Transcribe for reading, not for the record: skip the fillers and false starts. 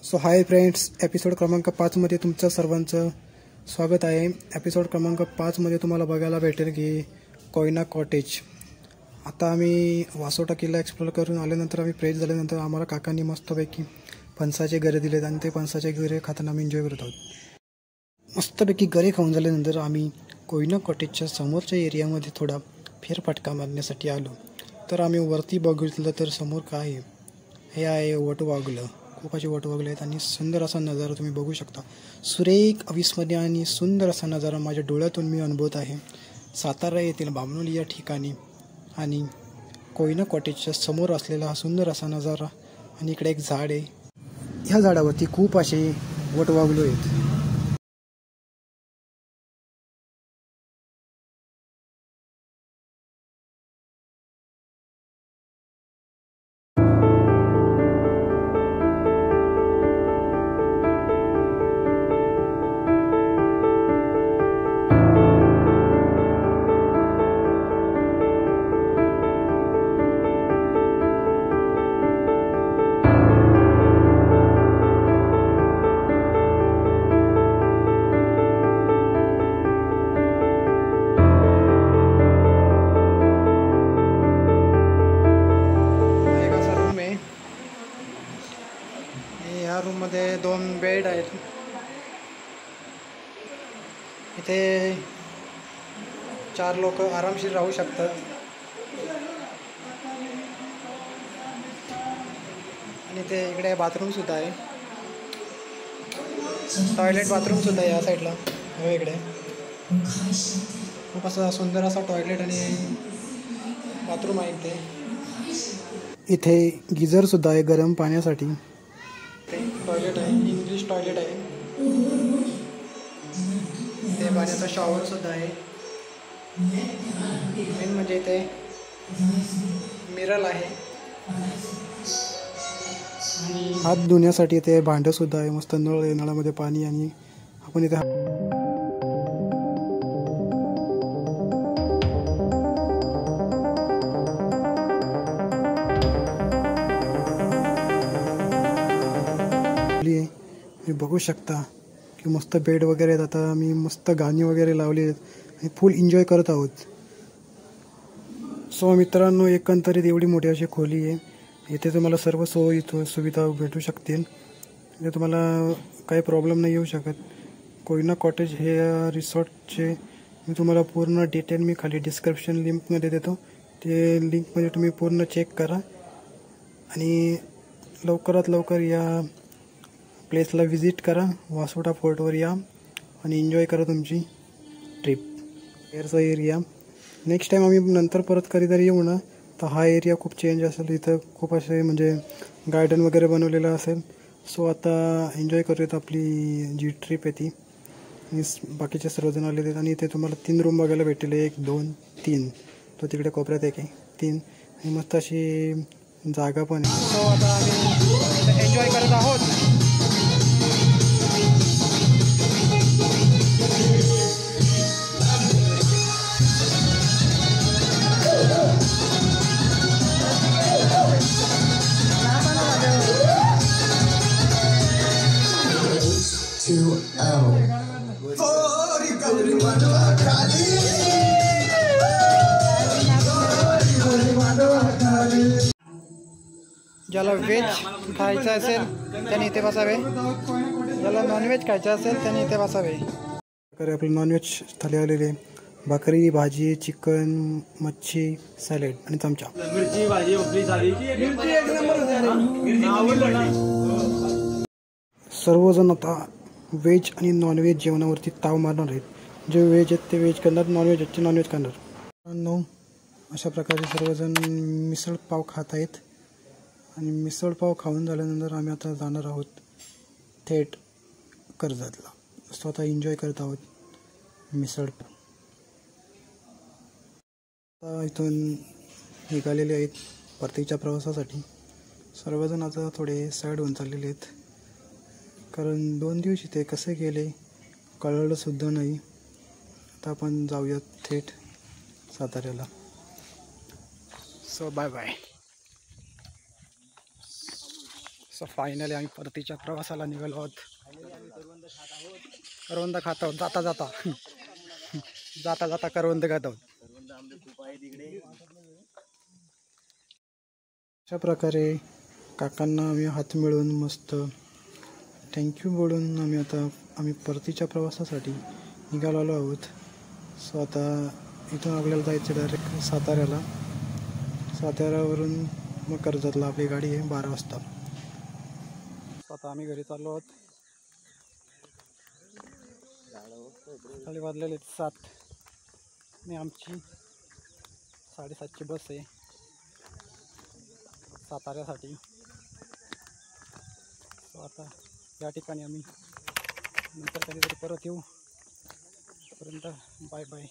So hi friends, episode क्रमांक 5 मध्ये तुमचं सर्वांचं स्वागत आहे। एपिसोड क्रमांक 5 मध्ये तुम्हाला बघायला भेटेल की कोयना कॉटेज। आता आम्ही वासोटा किल्ला एक्सप्लोर करून आल्यानंतर आम्ही फ्रेश झाल्यानंतर आम्हाला काकांनी मस्तपैकी फणसाचे गरे दिलेत आणि ते फणसाचे गरे खाताना आम्ही एन्जॉय करत आहोत। मस्तपैकी गरे खाऊन झाल्यानंतर आम्ही कोयना कॉटेजच्या समोरच्या एरियामध्ये थोडा फेरफटका मारण्यासाठी आलो। तर आम्ही वरती बघितलं तर समोर काय आहे, हे आहे वटवाघळं। खूप असे वटवाघळे आहेत आणि सुंदर असा नजारा तुम्ही बघू शकता। सुरेख अविस्मरणीय आणि सुंदर असा नजारा माझ्या डोळ्यातून मी अनुभवत आहे। सातारा येथील बामणोली या ठिकाणी आणि कोयना कॉटेजच्या समोर असलेला हा सुंदर असा नजारा। आणि इकडे एक झाड आहे, ह्या झाडावरती खूप असे वटवाघळे आहेत। या रूम मध्ये 2 बेड आहेत। इथे 4 लोक आरामशीर राहू शकतात। आणि ते इकडे बाथरूम सुद्धा आहे, टॉयलेट बाथरूम सुद्धा आहे या साईडला। हो, इकडे खूप असा सुंदर असा टॉयलेट आणि बाथरूम आहे। इथे गिझर सुद्धा आहे गरम पाण्यासाठी। टॉयलेट आहे, इंग्लिश टॉयलेट आहे। ते पाण्याचा शॉवर सुद्धा आहे। मेन म्हणजे इथे मिरर आहे आणि हात धुण्यासाठी इथे भांडं सुद्धा आहे। मस्त नळ आहे, नळामध्ये पाणी आणि आपण इथे बघू शकता की मस्त बेड वगैरे आहेत। आता आम्ही मस्त गाणी वगैरे लावली आहेत आणि फुल एन्जॉय करत आहोत। सो मित्रांनो, एकंदरीत एवढी मोठी अशी खोली आहे। इथे तुम्हाला सर्व सोयी सुविधा भेटू शकतील। इथे तुम्हाला काही प्रॉब्लेम नाही येऊ शकत। कोयना कॉटेज हे रिसॉर्टचे मी तुम्हाला पूर्ण डिटेल मी खाली डिस्क्रिप्शन लिंकमध्ये देतो। ते लिंकमध्ये तुम्ही पूर्ण चेक करा आणि लवकरात लवकर या प्लेसला व्हिजिट करा। वासोटा फोर्टवर या आणि एन्जॉय करा तुमची ट्रिप। एअरचा एरिया नेक्स्ट टाईम आम्ही नंतर परत कधीतरी येऊ ना, तर हा एरिया खूप चेंज असेल। इथं खूप असे म्हणजे गार्डन वगैरे बनवलेलं असेल। सो आता एन्जॉय करूयात आपली जी ट्रिप आहे ती। आणि बाकीचे सर्वजण आलेले आहेत आणि इथे तुम्हाला 3 रूम बघायला भेटेल, 1 2 3। तो तिकडे कोपऱ्यात एक आहे, 3 आणि मस्त अशी जागा पण आहे। सो आता आम्ही एन्जॉय करत आहोत। ज्याला व्हेज खायचं असेल त्याने इथे बसावे, ज्याला नॉनव्हेज खायचं असेल त्याने इथे बसावे। आपलं नॉनव्हेज थाली आलेली आहे, भाकरी, भाजी, चिकन, मच्छी, सॅलेड आणि चमचा। सर्वजण आता व्हेज आणि नॉनव्हेज जेवणावरती ताव मारणार आहेत। जे व्हेज आहेत ते व्हेज करणार, नॉनव्हेज आहेत ते नॉनव्हेज करणार। अशा प्रकारे सर्वजण मिसळ पाव खात आहेत आणि मिसळ पाव खाऊन झाल्यानंतर आम्ही आता जाणार आहोत थेट कर्जतला। स्वतः एन्जॉय करत आहोत मिसळ पाव। आता इथून निघालेले आहेत परतीच्या प्रवासासाठी। सर्वजण आता थोडे सॅड होऊन चाललेले आहेत, कारण 2 दिवस इथे कसे गेले कळलं सुद्धा नाही। आता आपण जाऊयात थेट साताऱ्याला। So bye bye. So finally आम्ही परतीच्या प्रवासाला निघालो आहोत. करवंद खात आहोत जाता जाता जाता जाता करवंद खात आहोत. अशा प्रकारे काकांना आम्ही हात मिळवून मस्त थँक्यू बोलून आम्ही परतीच्या प्रवासासाठी निघालेलो आहोत. सो आता इथून आपल्याला जायचं डायरेक्ट साताऱ्याला. साताऱ्यावरून मग कर्जतला आपली गाडी आहे 12 वाजता. आता आम्ही घरी चाललो आहोत. खाली वाजलेले 7 आणि आमची 7:30ची बस आहे साताऱ्यासाठी. सो आता या ठिकाणी आम्ही नंतर कधीतरी परत येऊ. पर्यंत बाय बाय.